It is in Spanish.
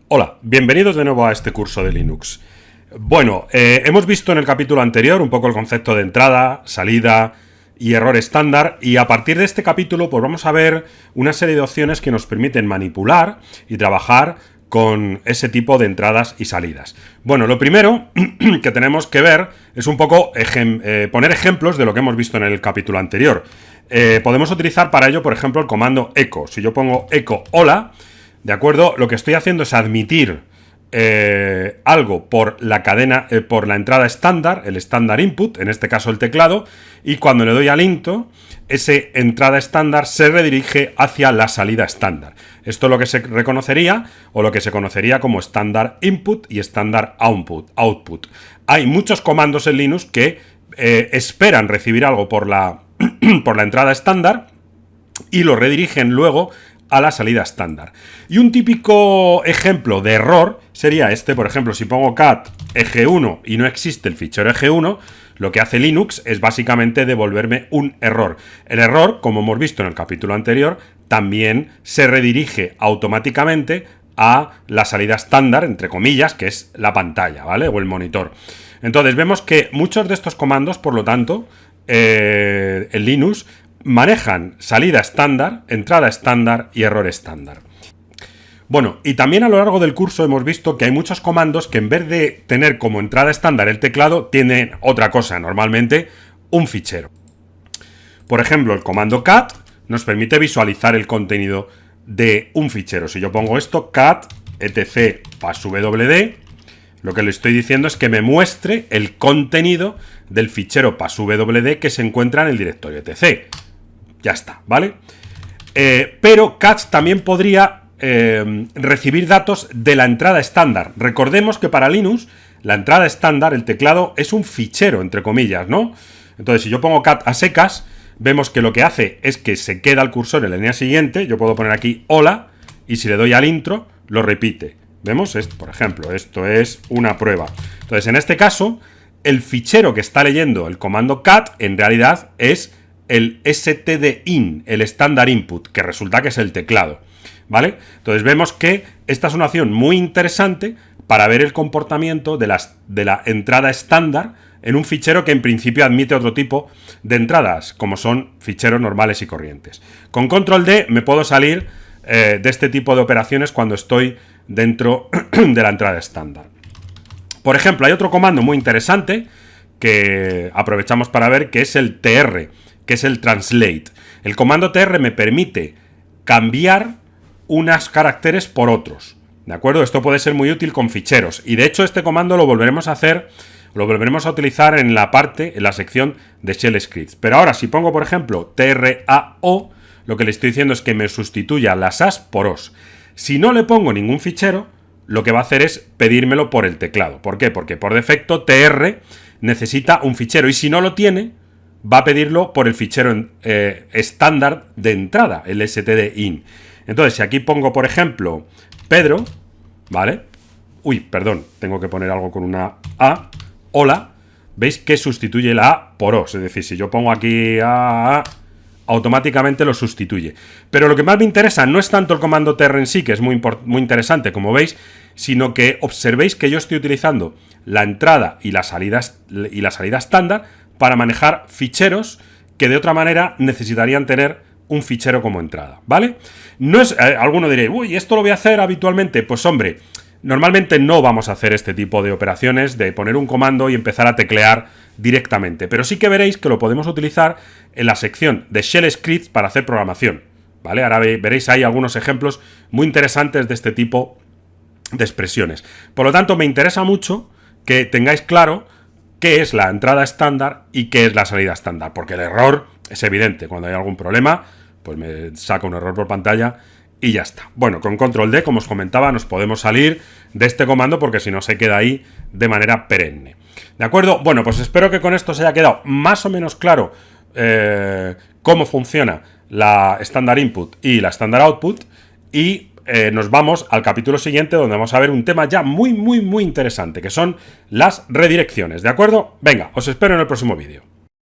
Hola, bienvenidos de nuevo a este curso de Linux. Bueno, hemos visto en el capítulo anterior un poco el concepto de entrada, salida y error estándar, y a partir de este capítulo pues vamos a ver una serie de opciones que nos permiten manipular y trabajar con ese tipo de entradas y salidas. Bueno, lo primero que tenemos que ver es un poco poner ejemplos de lo que hemos visto en el capítulo anterior. Podemos utilizar para ello, por ejemplo, el comando echo. Si yo pongo echo hola, ¿de acuerdo? Lo que estoy haciendo es admitir algo por la cadena, por la entrada estándar, el estándar input, en este caso el teclado, y cuando le doy al intro, ese entrada estándar se redirige hacia la salida estándar. Esto es lo que se reconocería, o lo que se conocería como estándar input y estándar output. Hay muchos comandos en Linux que esperan recibir algo por la entrada estándar y lo redirigen luego a la salida estándar. Y un típico ejemplo de error sería este, por ejemplo, si pongo cat eje1 y no existe el fichero eje1, lo que hace Linux es básicamente devolverme un error. El error, como hemos visto en el capítulo anterior, también se redirige automáticamente a la salida estándar, entre comillas, que es la pantalla, ¿vale? O el monitor. Entonces vemos que muchos de estos comandos, por lo tanto, en Linux manejan salida estándar, entrada estándar y error estándar. Bueno, y también a lo largo del curso hemos visto que hay muchos comandos que en vez de tener como entrada estándar el teclado, tienen otra cosa, normalmente un fichero. Por ejemplo, el comando cat nos permite visualizar el contenido de un fichero. Si yo pongo esto, cat etc passwd, lo que le estoy diciendo es que me muestre el contenido del fichero passwd que se encuentra en el directorio etc. Ya está, ¿vale? Pero cat también podría recibir datos de la entrada estándar. Recordemos que para Linux la entrada estándar, el teclado, es un fichero, entre comillas, ¿no? Entonces, si yo pongo cat a secas, vemos que lo que hace es que se queda el cursor en la línea siguiente. Yo puedo poner aquí hola, y si le doy al intro, lo repite. ¿Vemos? Por ejemplo, esto es una prueba. Entonces, en este caso, el fichero que está leyendo el comando cat, en realidad, es el stdin, el estándar input, que resulta que es el teclado, ¿vale? Entonces vemos que esta es una opción muy interesante para ver el comportamiento de la entrada estándar en un fichero que en principio admite otro tipo de entradas, como son ficheros normales y corrientes. Con control D me puedo salir de este tipo de operaciones cuando estoy dentro de la entrada estándar. Por ejemplo, hay otro comando muy interesante que aprovechamos para ver, que es el tr, que es el translate. El comando tr me permite cambiar unos caracteres por otros, ¿de acuerdo? Esto puede ser muy útil con ficheros, y de hecho este comando lo volveremos a hacer, lo volveremos a utilizar en la sección de Shell Scripts. Pero ahora, si pongo, por ejemplo, trao, lo que le estoy diciendo es que me sustituya las as por os. Si no le pongo ningún fichero, lo que va a hacer es pedírmelo por el teclado. ¿Por qué? Porque por defecto tr necesita un fichero, y si no lo tiene, va a pedirlo por el fichero estándar de entrada, el stdin. Entonces, si aquí pongo, por ejemplo, Pedro, ¿vale? Uy, perdón, tengo que poner algo con una A, hola, veis que sustituye la A por os. Es decir, si yo pongo aquí A, automáticamente lo sustituye. Pero lo que más me interesa no es tanto el comando tr en sí, que es muy interesante, como veis, sino que observéis que yo estoy utilizando la entrada y la salida estándar para manejar ficheros que de otra manera necesitarían tener un fichero como entrada, ¿vale? No es, alguno diréis, uy, ¿esto lo voy a hacer habitualmente? Pues hombre, normalmente no vamos a hacer este tipo de operaciones de poner un comando y empezar a teclear directamente, pero sí que veréis que lo podemos utilizar en la sección de Shell Scripts para hacer programación, ¿vale? Ahora veréis ahí algunos ejemplos muy interesantes de este tipo de expresiones. Por lo tanto, me interesa mucho que tengáis claro qué es la entrada estándar y qué es la salida estándar, porque el error es evidente. Cuando hay algún problema, pues me saca un error por pantalla y ya está. Bueno, con control D, como os comentaba, nos podemos salir de este comando porque si no se queda ahí de manera perenne. ¿De acuerdo? Bueno, pues espero que con esto se haya quedado más o menos claro cómo funciona la estándar input y la estándar output, y nos vamos al capítulo siguiente, donde vamos a ver un tema ya muy interesante, que son las redirecciones, ¿de acuerdo? Venga, os espero en el próximo vídeo.